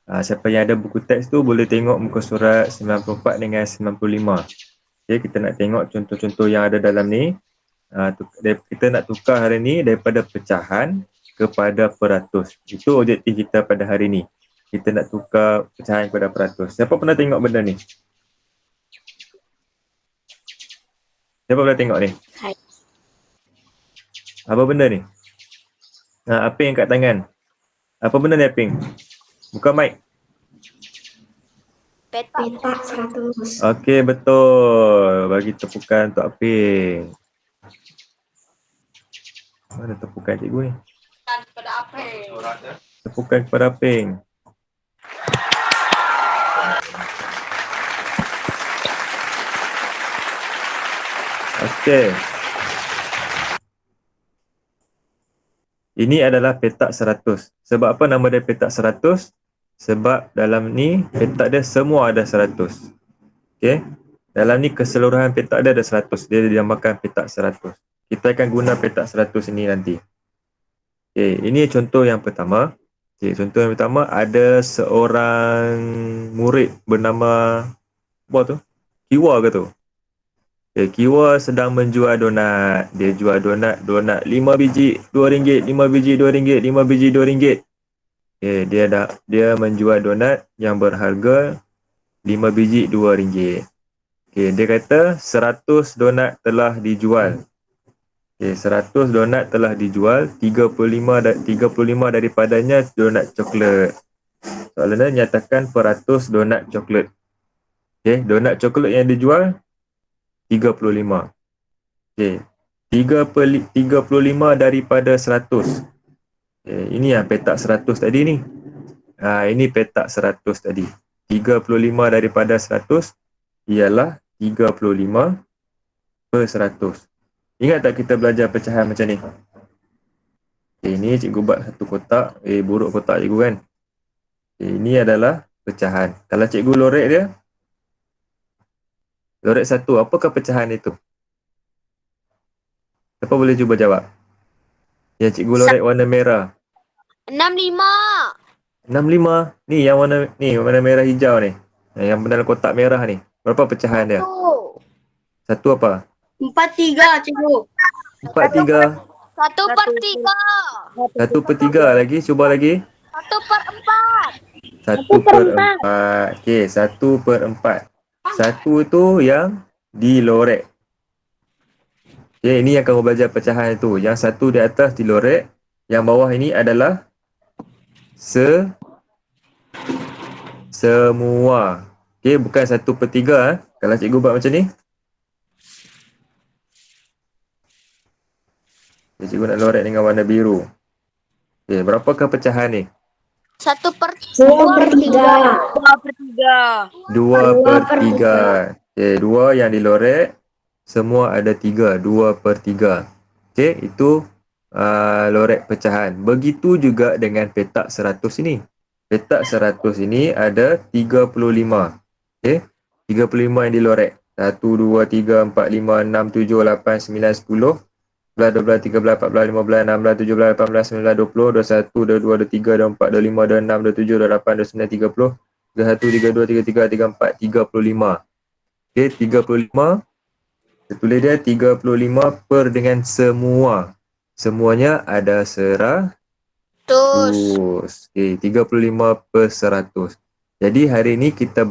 Siapa yang ada buku teks tu boleh tengok muka surat 94 dengan 95. Okay, kita nak tengok contoh-contoh yang ada dalam ni. Kita nak tukar hari ni daripada pecahan kepada peratus. Itu objektif kita pada hari ni. Kita nak tukar pecahan kepada peratus. Siapa pernah tengok benda ni? Siapa pernah tengok ni? Apa benda ni? Aping kat tangan. Apa benda ni Aping? Buka mic. Petak 100. Okey, betul. Bagi tepukan untuk Aping. Mana tepukan cikgu ni? Kepada Aping. Tepukan kepada Aping. Okey. Ini adalah petak 100. Sebab apa nama dia petak 100? Sebab dalam ni petak dia semua ada 100. Okey. Dalam ni keseluruhan petak dia ada 100. Dia dinamakan petak 100. Kita akan guna petak 100 ini nanti. Okey, ini contoh yang pertama. Okey, contoh yang pertama ada seorang murid bernama apa tu? Kiwa ke tu? Okay, Kiwa sedang menjual donat. Dia jual donat 5 biji RM2, 5 biji RM2, 5 biji RM2. Okay, dia menjual donat yang berharga 5 biji RM2. Okay, dia kata 100 donat telah dijual. Okay, 100 donat telah dijual, 35 daripadanya donat coklat. Soalannya nyatakan peratus donat coklat. Okay, donat coklat yang dijual 35. Okey. 35 daripada 100. Okay. Ini yang petak 100 tadi ni. Ini petak 100 tadi. 35 daripada 100 ialah 35 per 100. Ingat tak kita belajar pecahan macam ni? Okay, ini cikgu buat satu kotak. Buruk kotak cikgu kan? Okay, ini adalah pecahan. Kalau cikgu lorek dia, lorek 1, apakah pecahan itu? Siapa boleh cuba jawab? Yang cikgu lorek warna merah. 65. 65. Ni yang warna merah hijau ni. Yang dalam kotak merah ni. Berapa pecahan dia? 1 apa? 43 cikgu. 43. 1/3. 1/3 lagi, cuba lagi. 1/4. 1/4. Okey, 1/4. 1 tu yang dilorek. Okay, ini yang kamu belajar pecahan itu. Yang 1 di atas dilorek. Yang bawah ini adalah semua. Okay, bukan 1/3. Kalau cikgu buat macam ni. Okay, cikgu nak lorek dengan warna biru. Okay, berapakah pecahan ni? 2/3. 2/3. Okay, 2 yang dilorek. Semua ada 3. 2/3. Okay, itu lorek pecahan. Begitu juga dengan petak 100 ini. Petak 100 ini ada 35. Okay, 35 yang dilorek. 1, 2, 3, 4, 5, 6, 7, 8, 9, 10, 11, 12, 13, 14, 15, 16, 17, 18, 19, 20, 21, 22, 23, 24, 25, 26, 27, 28, 29, 30, 31, 32, 33, 34, 35. Okay, 35. Tulis dia 35 per dengan semua. Semuanya ada 100. Okay, 35 per 100. Jadi hari ni kita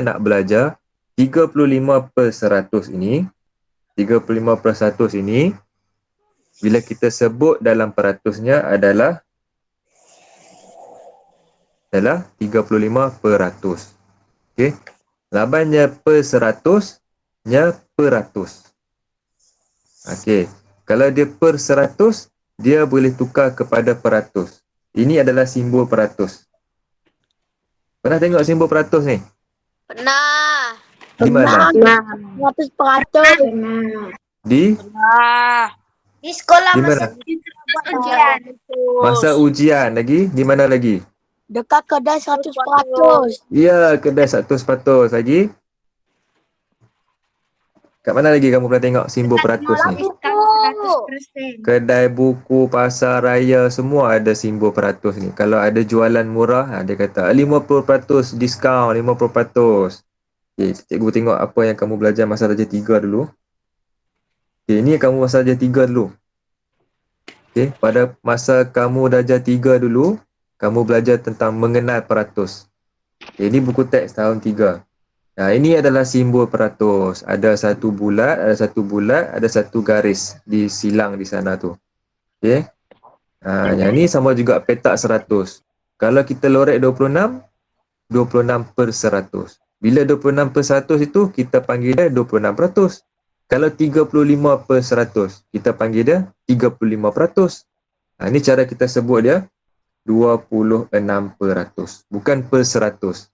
nak belajar 35 per 100 ini. 35 per 100 ini. Bila kita sebut dalam peratusnya adalah 35 per 100. Okay. Labannya per 100-nya peratus. Okey. Kalau dia per 100, dia boleh tukar kepada peratus. Ini adalah simbol peratus. Pernah tengok simbol peratus ni? Pernah. Di mana? 100%. Di sekolah di mana? ujian. Masa ujian lagi? Di mana lagi? Dekat kedai 100%. Ya, kedai 100% lagi. Kat mana lagi kamu pernah tengok simbol peratus ni? Kedai buku, pasar raya semua ada simbol peratus ni. Kalau ada jualan murah, dia kata 50% diskaun, 50%. Okay, cikgu tengok apa yang kamu belajar masa darjah 3 dulu. Okay, ni kamu masa darjah 3 dulu. Okay, pada masa kamu darjah 3 dulu, kamu belajar tentang mengenal peratus. Okay, ini buku teks tahun 3. Nah, ini adalah simbol peratus. Ada satu bulat, ada satu garis di silang di sana tu. Okay. Yang ni sama juga petak 100. Kalau kita lorek 26, 26/100. Bila 26/100 itu, kita panggil dia 26%. Kalau 35/100, kita panggil dia 35%. Ini cara kita sebut dia 26%. Bukan per 100.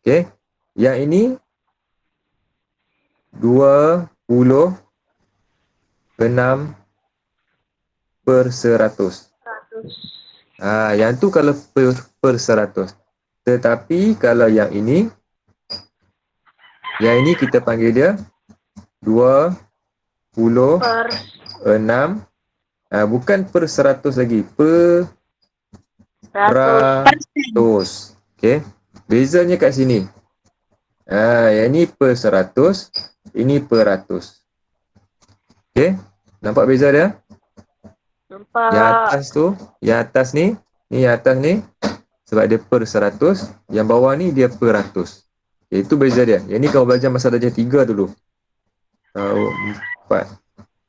Okay. Yang ini 26/100. Yang tu kalau per 100. Tetapi kalau yang ini kita panggil dia 26, bukan per 100 lagi, per 100. Okay. Bezanya kat sini. Yang ni per 100, ini per 100. Okay. Nampak beza dia? Nampak. Yang atas ni, yang atas ni sebab dia per 100, yang bawah ni dia per 100. Okay, itu beza dia. Yang ni kau belajar masa darjah 3 dulu. 4.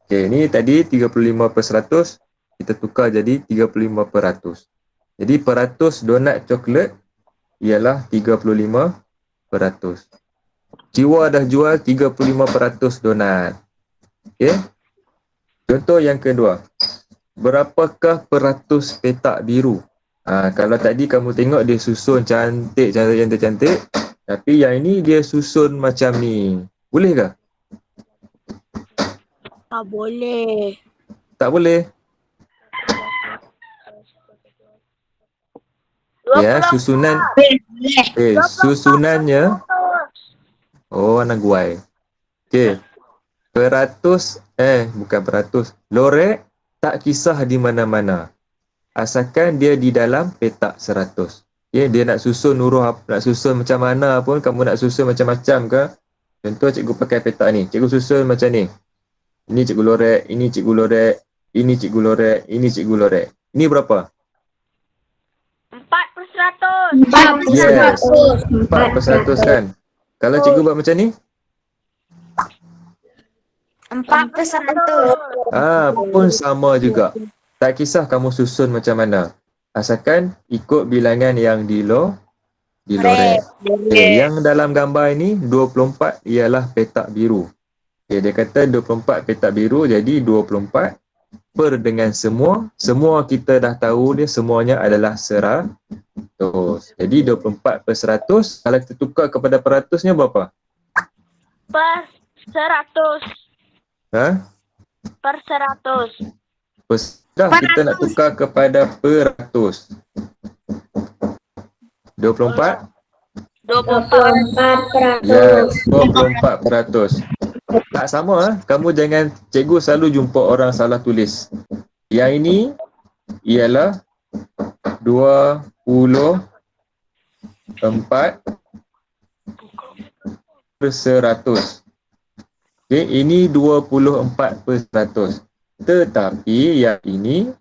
Okay, ni tadi 35/100, kita tukar jadi 35%. Jadi peratus donat coklat ialah 35%. Jiwa dah jual 35% donat. Okay. Contoh yang kedua. Berapakah peratus petak biru? Kalau tadi kamu tengok dia susun cantik, cantik. Tapi yang ini dia susun macam ni. Boleh ke? Tak boleh. Tak boleh. Ya, susunan. Susunannya. Oh, anak guai. Okey. Bukan peratus. Lorek tak kisah di mana-mana. Asalkan dia di dalam petak 100. Okay, dia nak susun huruf, nak susun macam mana pun, kamu nak susun macam-macam ke. Contoh cikgu pakai petak ni. Cikgu susun macam ni. Ini cikgu lorek, ini cikgu lorek, ini cikgu lorek, ini cikgu lorek. Ini berapa? 4/100. Yes, 4/100 kan. Kalau cikgu buat macam ni? 4/100. Pun sama juga. Tak kisah kamu susun macam mana. Asalkan ikut bilangan yang dilorek. Okay, yang dalam gambar ini 24 ialah petak biru. Okay, dia kata 24 petak biru, jadi 24 per dengan semua. Semua kita dah tahu dia semuanya adalah 100. Jadi 24/100, kalau kita tukar kepada peratusnya berapa? Per 100. Per 100. Dah kita nak tukar kepada peratus. 24? 24%. Ya, 24%. Tak sama. Kamu jangan, cikgu selalu jumpa orang salah tulis. Yang ini ialah 24/100. Okay, ini 24%. Tetapi yang ini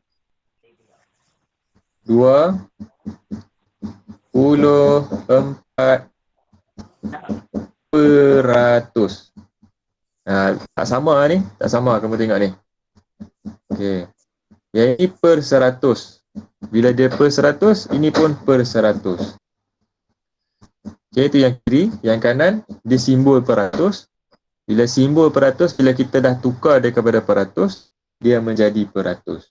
24%. Tak sama ni. Tak sama, kamu tengok ni. Okay. Yang ini per 100. Bila dia per 100, ini pun per 100. Okay, itu yang kiri. Yang kanan, dia simbol peratus. Bila simbol peratus, bila kita dah tukar dia kepada peratus, dia menjadi peratus.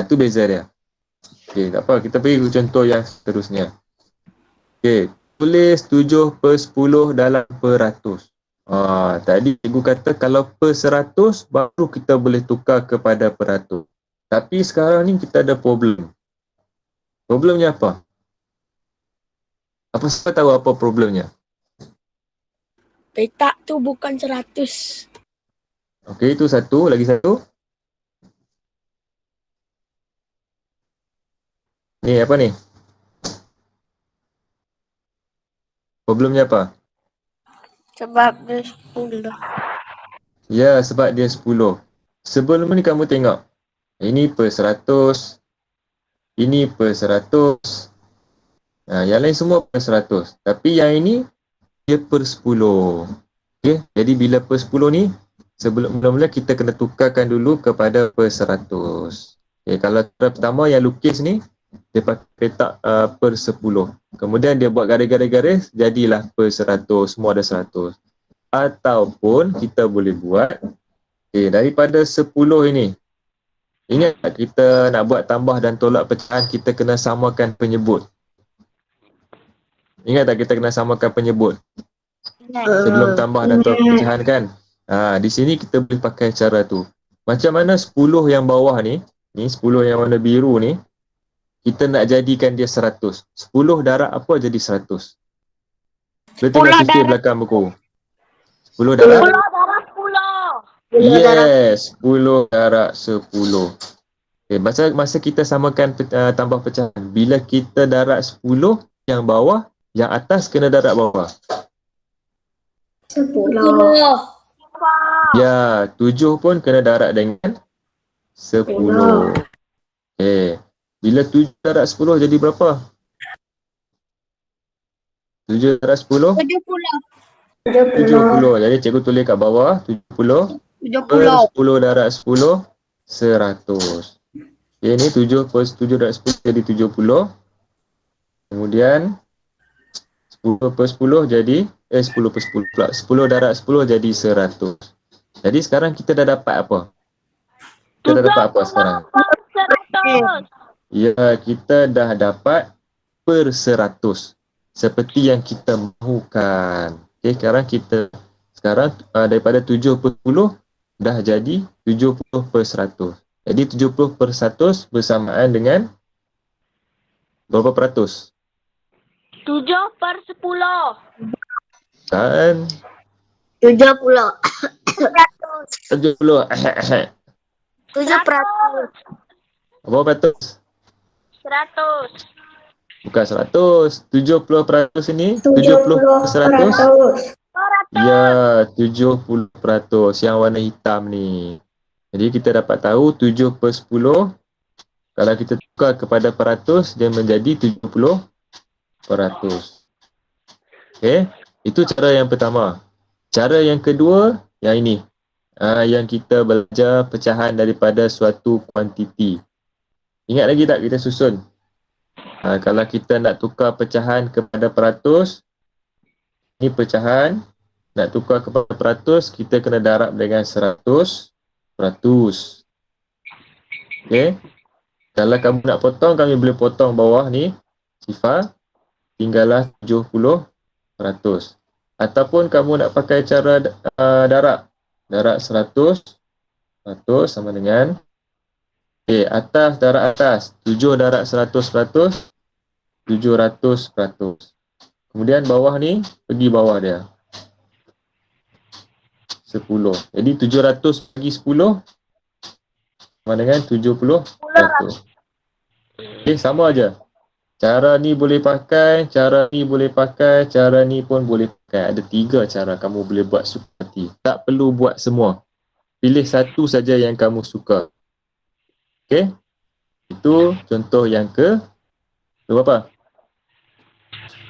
Itu beza dia. Okay, tak apa. Kita pergi ke contoh yang seterusnya. Okay, tulis 7/10 dalam peratus. Tadi cikgu kata kalau per 100 baru kita boleh tukar kepada peratus. Tapi sekarang ni kita ada problem. Problemnya apa? Apa siapa tahu apa problemnya? Petak tu bukan 100. Okey, itu satu. Lagi satu. Ni apa ni? Problemnya apa? Sebab dia 10. Ya, sebab dia 10. Sebelum ni kamu tengok. Ini per 100. Ini per 100. Yang lain semua per 100. Tapi yang ini, dia per 10. Okay, jadi bila per 10 ni, sebelum mula-mula kita kena tukarkan dulu kepada per 100. Okay, kalau cara pertama yang lukis ni, dia pakai petak per 10. Kemudian dia buat garis-garis, jadilah per 100, semua ada 100. Ataupun kita boleh buat, okay, daripada 10 ini, ingat tak kita nak buat tambah dan tolak pecahan, kita kena samakan penyebut. Ingat tak kita kena samakan penyebut sebelum tambah dan tolak pecahan kan? Di sini kita boleh pakai cara tu. Macam mana 10 yang bawah ni 10 yang warna biru ni, kita nak jadikan dia 100. 10 darab apa jadi 100? Boleh tengok sikit belakang buku. 10 darab? 10 darab 10. Yes, 10 darab 10. Okay, masa kita samakan tambah pecahan, bila kita darab 10, yang bawah, yang atas kena darab bawah. 10. Ya, 7 pun kena darab dengan 10. Okay. Bila 7 darab 10 jadi berapa? 7 darab 10? 70. Jadi cikgu tulis kat bawah 70 per 10 darab 10, 100. Okay, ni 7 per 7 darab 10 jadi 70. Kemudian 10 per 10 jadi 10 per 10 pula. 10 darab 10 jadi 100. Jadi sekarang kita dah dapat apa? Kita dah dapat apa sekarang? 100. Ya, kita dah dapat per 100. Seperti yang kita mahukan. Okay, sekarang daripada 7 per 10 dah jadi 70 per 100. Jadi 70 per 100 bersamaan dengan berapa peratus? 7 per 10. Kan? 70. 70. 7%. Berapa peratus? 100. Bukan 100. 70% ini 70 per 100. 100. Ya, 70% yang warna hitam ni. Jadi kita dapat tahu 7 per 10. Kalau kita tukar kepada peratus, dia menjadi 70%. Okay, itu cara yang pertama. Cara yang kedua, yang ini. Yang kita belajar pecahan daripada suatu kuantiti. Ingat lagi tak kita susun? Kalau kita nak tukar pecahan kepada peratus, ini pecahan, nak tukar kepada peratus, kita kena darab dengan 100 peratus. Okay. Kalau kamu nak potong, kami boleh potong bawah ni, sifar, tinggallah 70 peratus. Ataupun kamu nak pakai cara darab. Darab 100 peratus sama dengan, atas darab atas, 7 darab 100 peratus, 700 peratus. Kemudian bawah ni, pergi bawah dia. 10. Jadi 700 bagi 10 sama dengan 70 peratus. Okay, sama aja. Cara ni boleh pakai, cara ni boleh pakai, cara ni pun boleh pakai. Ada 3 cara kamu boleh buat suka hati. Tak perlu buat semua. Pilih satu saja yang kamu suka. Okay. Itu contoh yang berapa?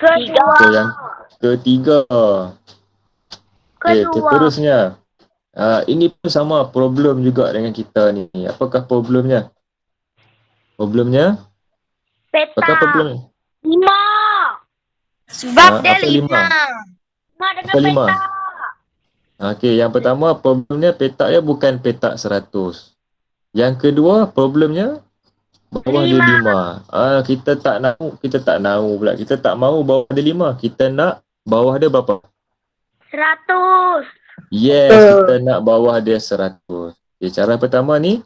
Kedua. So, yang ketiga. Okay, seterusnya. Ini pun sama problem juga dengan kita ni. Apakah problemnya? Problemnya? Peta. Apakah problemnya? 5. Sebab dia apa 5? 5 dengan Apa 5? peta. Okey, yang pertama problemnya petak dia bukan petak 100. Yang kedua problemnya bawah dia 5. Kita tak mau bawah dia 5. Kita nak bawah dia berapa? 100. Yes, kita nak bawah dia 100. Okay, cara pertama ni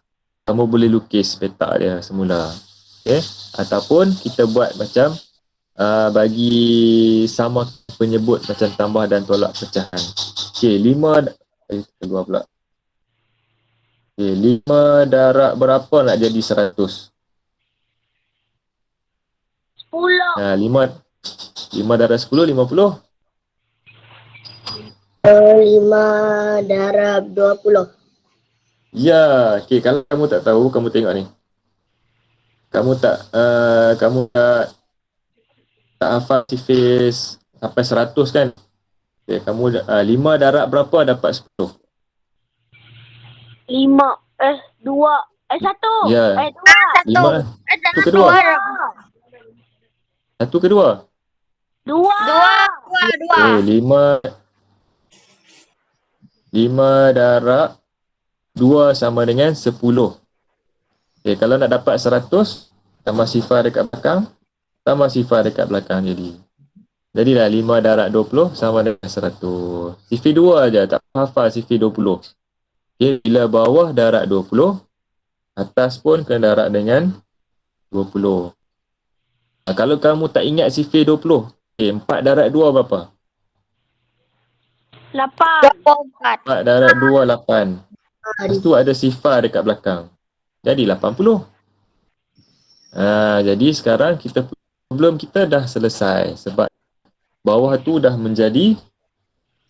kamu boleh lukis petak dia semula. Okay, ataupun kita buat macam bagi sama penyebut macam tambah dan tolak pecahan. Okay, 5 keluar pula. Okay, 5 darab berapa nak jadi 100? 10. 5 darab 10, 50. 5 darab 20. Ya, okay, kalau kamu tak tahu, kamu tengok ni. Kamu tak hafal sifir sampai 100 kan? Okay, kamu 5 darab berapa dapat 10? 5. 2. 1. Ya. 2. 5 lah. Satu ke dua? Satu ke dua? 2. Okay, 5 darab 2 sama dengan 10. Okay, kalau nak dapat 100, tambah sifar dekat belakang, tambah sifar dekat belakang jadilah 5 darab 20 sama dengan 100. Sifir 2 je, tak hafal sifir 20. Okay, bila bawah darab 20, atas pun kena darab dengan 20. Kalau kamu tak ingat sifir 20, okay, 4 darab 2 berapa? 8. 4 darab 2, 8. Lepas tu ada sifar dekat belakang. Jadi 80. Jadi sekarang problem kita dah selesai. Sebab bawah tu dah menjadi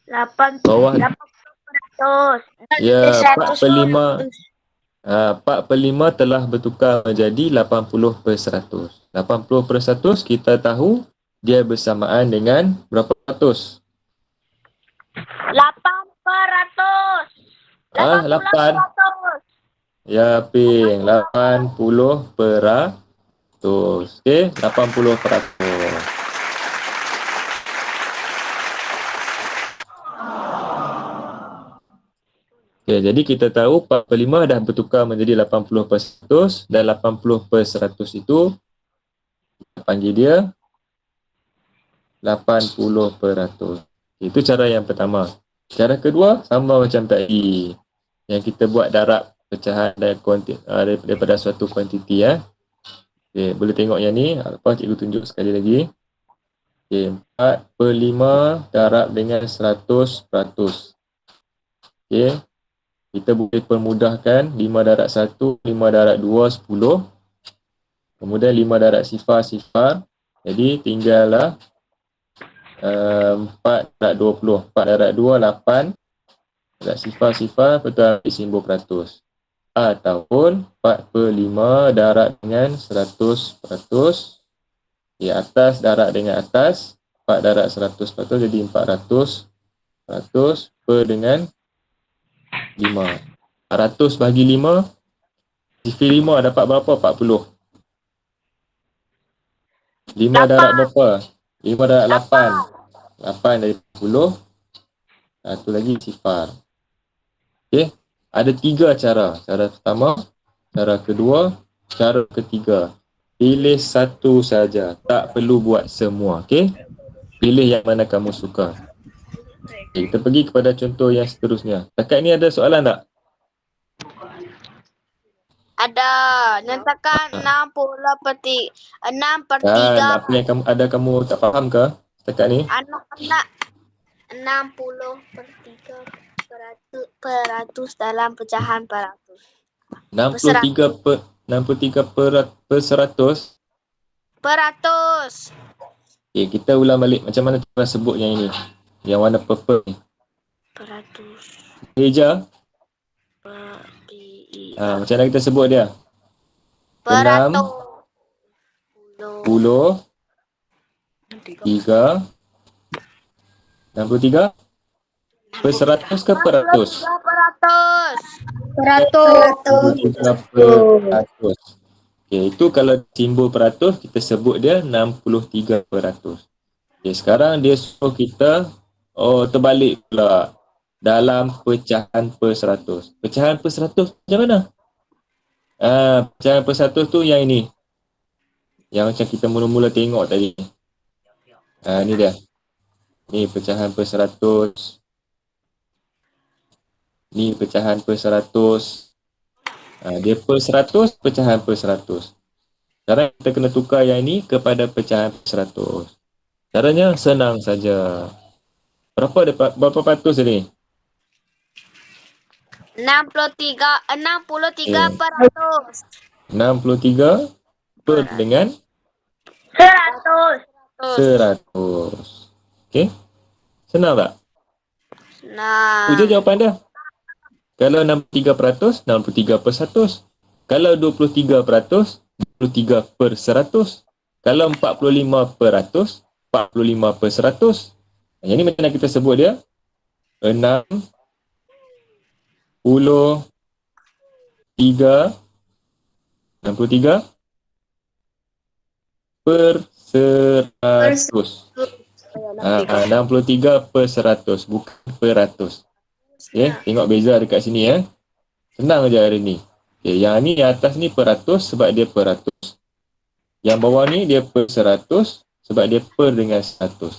8. bawah 800. ya 4 per 5. 4 per 5 telah bertukar menjadi 80 per 100. 80 per 100 kita tahu dia bersamaan dengan berapa ratus? 8 per 100. 8. Ya, Ping. 80 per 100. Okey, 80 per 100. Okay, jadi kita tahu 4 per 5 dah bertukar menjadi 80 per 100 dan 80 per 100 itu kita panggil dia 80 per 100. Itu cara yang pertama. Cara kedua sama macam tadi. Yang kita buat darab pecahan daripada suatu kuantiti ya. Okay, boleh tengok yang ni. Lepas cikgu tunjuk sekali lagi. Okay, 4 per 5 darab dengan 100%. Okay. Kita boleh permudahkan 5 darab 1, 5 darab 2, 10. Kemudian 5 darab sifar. Jadi tinggallah 4 darab 20. 4 darab 2, 8. Darab sifar, betul ambil simbol peratus. Ataupun 4 per 5 darab dengan 100%. Di atas darab dengan atas. 4 darab 100% jadi 400. 100 per dengan 5. 100 bagi 5. Sifir 5 dapat berapa? 40. 5 darab berapa? 5 darab 8. 8 dari 10. Satu lagi sifar. Okey. Ada 3 cara. Cara pertama, cara kedua, cara ketiga. Pilih satu saja. Tak perlu buat semua. Okey. Pilih yang mana kamu suka. Okay, kita pergi kepada contoh yang seterusnya. Setakat ni ada soalan tak? Ada. Nyatakan 60 per 6 per 3. Apa yang kamu tak faham ke setakat ni? Anak-anak 60 per 3 peratus dalam pecahan peratus. 63 per 100. Peratus. Okay, kita ulang balik macam mana cara sebut yang ini. Yang warna purple ni. Peratus. Reja. Macam mana kita sebut dia? Peratus. 10, 3, 63 per 100 ke per 100? Peratus. 63 per 100. Okay, itu kalau simbol peratus kita sebut dia 63 per 100. Okay, sekarang dia suruh kita terbalik pula dalam pecahan per 100. Pecahan per 100 macam mana? Pecahan per 100 tu yang ini. Yang macam kita mula-mula tengok tadi. Ni dia. Ni pecahan per 100. Ni pecahan per 100. Dia per 100, pecahan per 100. Sekarang kita kena tukar yang ini kepada pecahan per 100. Caranya senang saja. Berapa peratus ni? 60 63 peratus. 63 per dengan 100. 100. Okey. Senang tak? Nah, Itu je jawapan dia. Kalau 63%, 63 per 100. Kalau 23%, 23 per 100. Kalau 45%, 45 per 100. Yang ni macam mana kita sebut dia? 63 per 100. 63 per 100, bukan per ratus. Okay, tengok beza dekat sini ya. Senang je hari ni. Okay, yang ni yang atas ni per ratus sebab dia per ratus. Yang bawah ni dia per 100 sebab dia per dengan 100.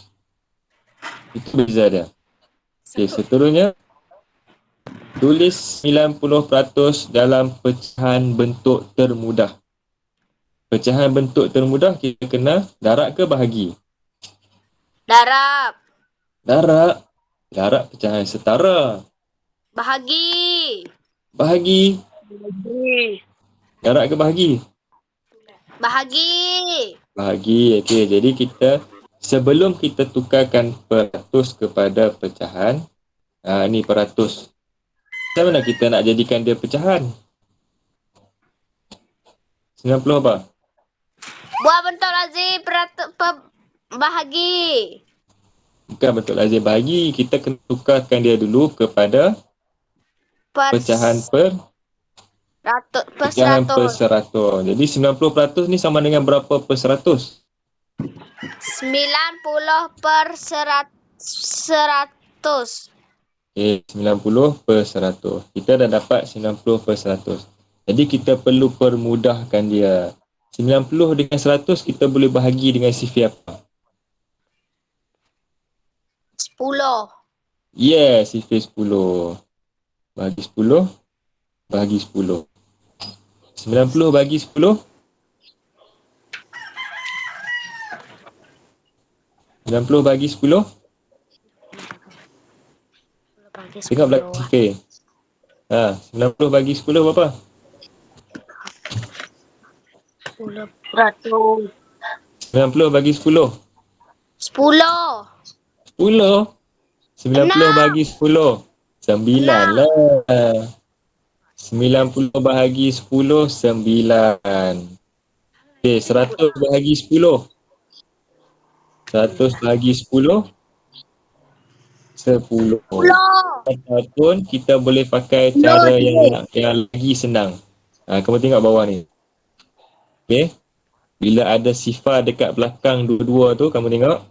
Itu beza dia. Okay, seterusnya tulis 90% dalam pecahan bentuk termudah. Pecahan bentuk termudah kita kena darab ke bahagi? darab. Darab. Darab pecahan setara. Bahagi. Bahagi. Darab ke bahagi? Bahagi. Bahagi. Okey, jadi kita sebelum kita tukarkan peratus kepada pecahan, ni peratus. Macam mana kita nak jadikan dia pecahan? 90 apa? Buat bentuk lazim bahagi. Bukan bentuk lazim bahagi. Kita kena tukarkan dia dulu kepada pecahan per pecahan per 100. Jadi 90% ni sama dengan berapa per 100? 90 per 100. Okay, 90 per 100. Kita dah dapat 90 per 100. Jadi kita perlu permudahkan dia. 90 dengan 100 kita boleh bahagi dengan sifir apa? 10. Yes, sifir 10. Bahagi 10. Bahagi 10. 90 bagi 10. 90 bagi 10. Tengok belakang sifir. 90 bagi 10 berapa? 100. 90 bagi 10. 10. 10. 90 bagi 10. 9 lah. 90 bahagi 10, 9. Okay, 100 bahagi 10. 100 bahagi 10. 10. Ataupun kita boleh pakai cara yang lagi senang. Kamu tengok bawah ni. Okay. Bila ada sifar dekat belakang dua-dua tu, kamu tengok.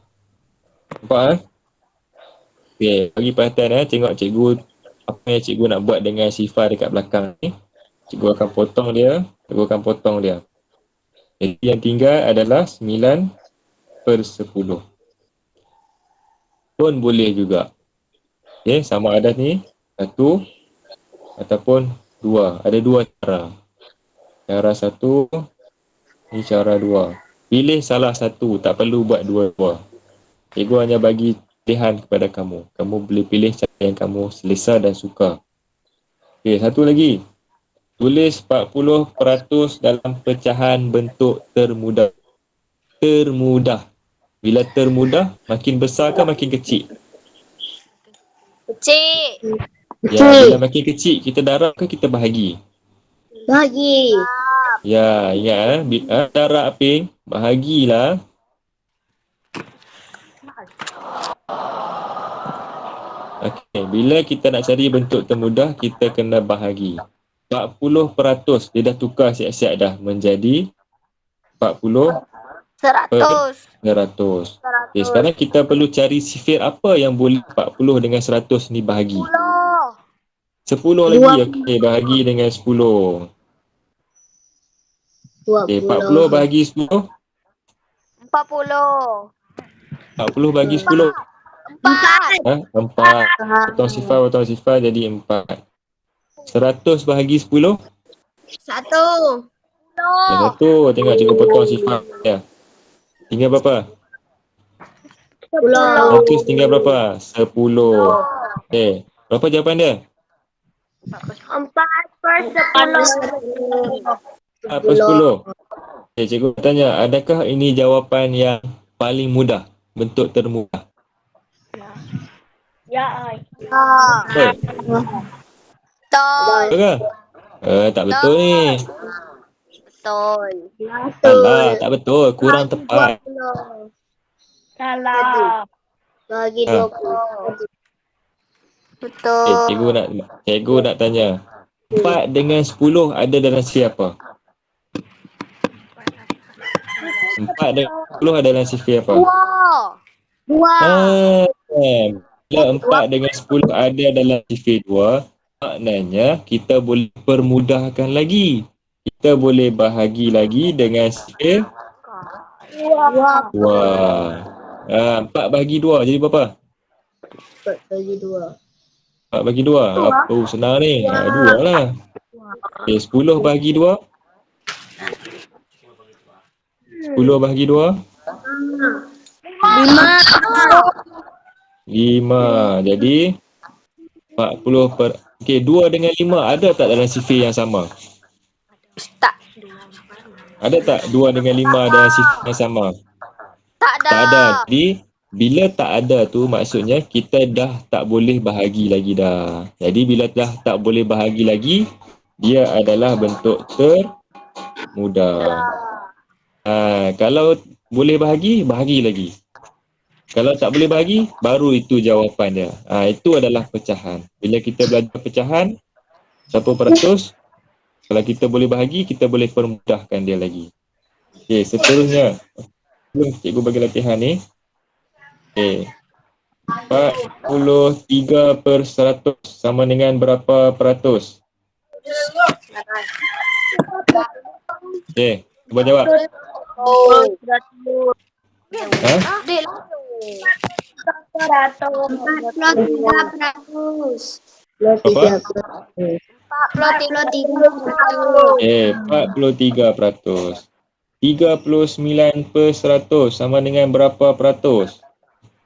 Nampak? Okay, bagi perhatian tengok cikgu apa yang cikgu nak buat dengan sifar dekat belakang ni. Cikgu akan potong dia. Jadi yang tinggal adalah 9 per 10. Pun boleh juga. Okay, sama ada ni 1 ataupun 2. Ada 2 cara. Cara 1, ni cara 2. Pilih salah satu, tak perlu buat dua-dua. Cikgu hanya bagi pilihan kepada kamu. Kamu boleh pilih cara yang kamu selesa dan suka. Okay, satu lagi. Tulis 40% dalam pecahan bentuk termudah. Termudah. Bila termudah, makin besar ke makin kecil? Kecil. Ya, bila makin kecil, kita darab ke kita bahagi? Bahagi. Ya, ingat darab Aping, bahagilah. Okey, bila kita nak cari bentuk termudah, kita kena bahagi. 40% dia dah tukar siap-siap dah menjadi 40 per 100. Okay, sekarang kita perlu cari sifir apa yang boleh 40 dengan 100 ni bahagi. 10 lagi. Okey, bahagi dengan 10. Okey, 40 bahagi 10. 40. 40 bagi 10. 4. 4. Potong sifar jadi 4. 100 bahagi 10. 1. Satu. Tengok cikgu potong sifar ya. Tinggal berapa? 10. 100 tinggal berapa? 10. Okey. Berapa jawapan dia? 4 per 10. 4/10. Okay, cikgu tanya, adakah ini jawapan yang paling mudah? Bentuk termudah? Ya, ay. Betul? Betul. Betul ke? Tak betul ni. Betul. Salah, tak betul. Kurang tepat. Salah. Bagi Ha. 20. Cikgu Betul. nak tanya. 4 dengan 10 ada dalam sifar apa? 4 dengan 10 ada dalam sifar apa? Dua. Bila 4 dengan 10 ada dalam sifar 2, maknanya kita boleh permudahkan lagi. Kita boleh bahagi lagi dengan sifar Dua. 2. 4 bahagi 2 jadi berapa? 4 bagi 2. 4 bagi 2. Apa senang ni? 2 lah. Okay, 10 bahagi 2. 10 bahagi 2. 5. Jadi 40 per... Okey, 2 dengan 5 ada tak dalam sifar yang sama? Tak. Ada tak 2 dengan 5 dalam sifar yang sama? Tak ada. Tak ada. Jadi bila tak ada tu maksudnya kita dah tak boleh bahagi lagi dah. Jadi bila dah tak boleh bahagi lagi, dia adalah bentuk termudah. Kalau boleh bahagi, bahagi lagi. Kalau tak boleh bahagi, baru itu jawapan dia. Itu adalah pecahan. Bila kita belajar pecahan, 1/100, kalau kita boleh bahagi, kita boleh permudahkan dia lagi. Okey, seterusnya. Sebelum cikgu bagi latihan ni. Okey. 43/100 sama dengan berapa peratus? Okey, cuba jawab. Ha? Dek. 43%. Apa? 43%. 39/100 sama dengan berapa peratus?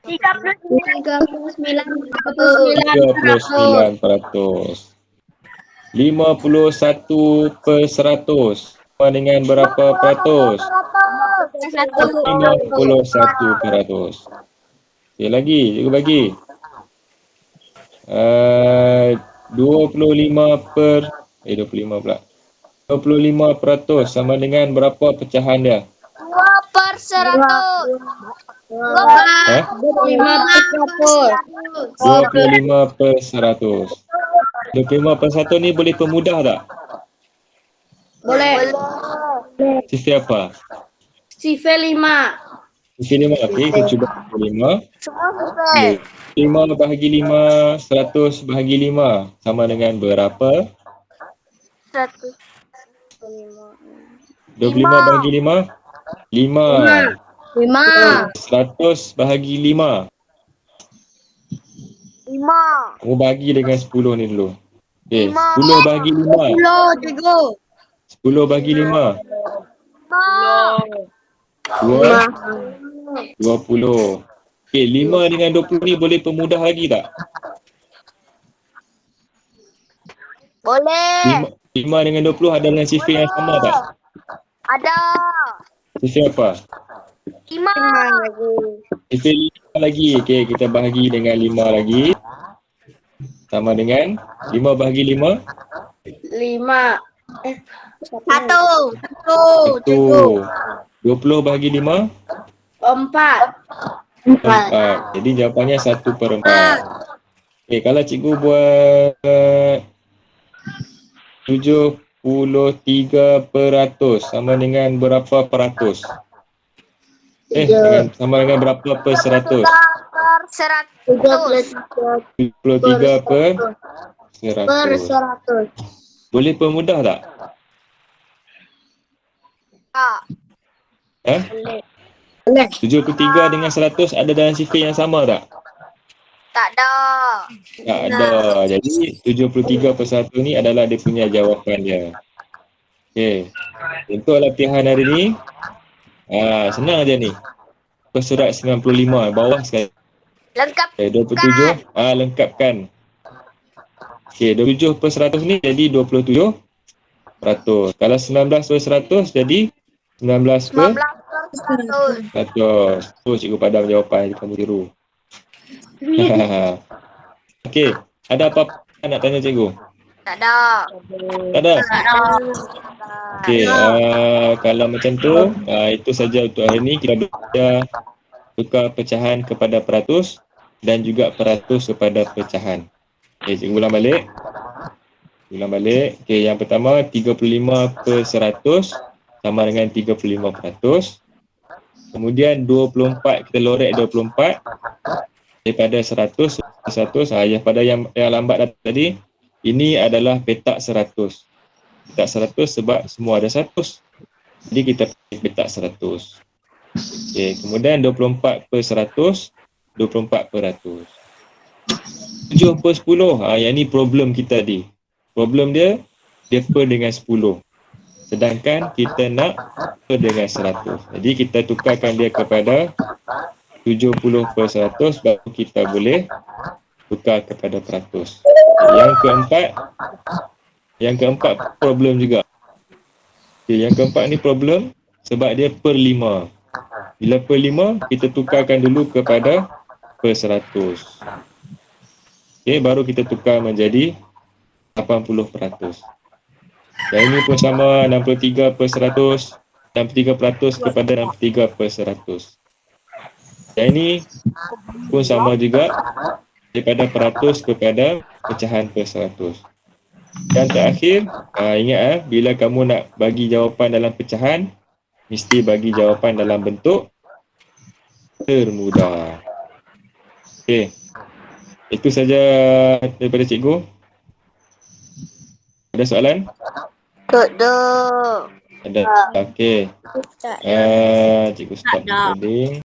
39%. 51/100 sama dengan berapa peratus? 51%. Okey, lagi, cikgu bagi. 25 pula. 25% sama dengan berapa pecahan dia? 2/100. 25/100. 25/100 ni boleh permudah tak? Boleh. Sifar apa? Sifar 5. Sifar 5. Okey, kita cuba 5. Semua betul. 5 bahagi 5, 100 bahagi 5 sama dengan berapa? 100. 25 bahagi 5? 5. 100 bahagi 5. 5. Kamu bagi dengan 10 ni dulu. Okey, 5. 10 bahagi 5. 10, cikgu. 10 bahagi 5. 20. Okey, 5 dengan 20 ni boleh permudah lagi tak? Boleh. 5 dengan 20 ada dalam sifar yang sama tak? Ada. Sifar apa? 5. Sifar 5 lagi. Okey, kita bahagi dengan 5 lagi. Sama dengan 5 bahagi 5. 5. 1. 20 bahagi 5. 4. 4. Jadi jawapannya 1/4. Okey, kalau cikgu buat 73% sama dengan berapa peratus? Sama dengan berapa per 100? 73/100. Boleh permudah tak? Tak. 73 dengan 100 ada dalam sifar yang sama tak? Tak ada. Tak ada. Jadi 73/1 ni adalah dia punya jawapan dia. Okey. Untuk latihan hari ni, senang aja ni. Surat 95 bawah sekali. Lengkap. 27 lengkapkan. Okey, 27 per 100 ni jadi 27%. Kalau 19 per 100 jadi 19 per 19 per 100. 100. Tu cikgu padam jawapan, kamu tiru. Okey, ada apa-apa nak tanya cikgu? Tak ada. Tak ada? Tak ada. Okey, kalau macam tu, itu saja untuk hari ni. Kita belajar tukar pecahan kepada peratus dan juga peratus kepada pecahan. Okey, cikgu ulang balik. Okey, yang pertama 35 per 100 sama dengan 35%. Kemudian 24, kita lorek 24 daripada 100 ke 100. Yang pada yang lambat tadi, ini adalah petak 100. Petak 100 sebab semua ada 100. Jadi kita pilih petak 100. Okey, kemudian 24 per 100, 24%. 7 per 10, yang ni problem kita tadi. Problem dia per dengan 10. Sedangkan kita nak per dengan 100. Jadi kita tukarkan dia kepada 70 per 100, baru kita boleh tukar kepada peratus. Yang keempat problem juga. Okay, yang keempat ni problem sebab dia per 5. Bila per 5, kita tukarkan dulu kepada per 100. Okay, baru kita tukar menjadi 80%. Dan ini pun sama, 63 per 100, 63% kepada 63 per 100. Dan ini pun sama juga, daripada peratus kepada pecahan per 100. Dan terakhir, ingat bila kamu nak bagi jawapan dalam pecahan, mesti bagi jawapan dalam bentuk termudah. Okey. Itu saja daripada cikgu. Ada soalan? Tak ada. Ada. Okey. Tak ada. Cikgu stop recording.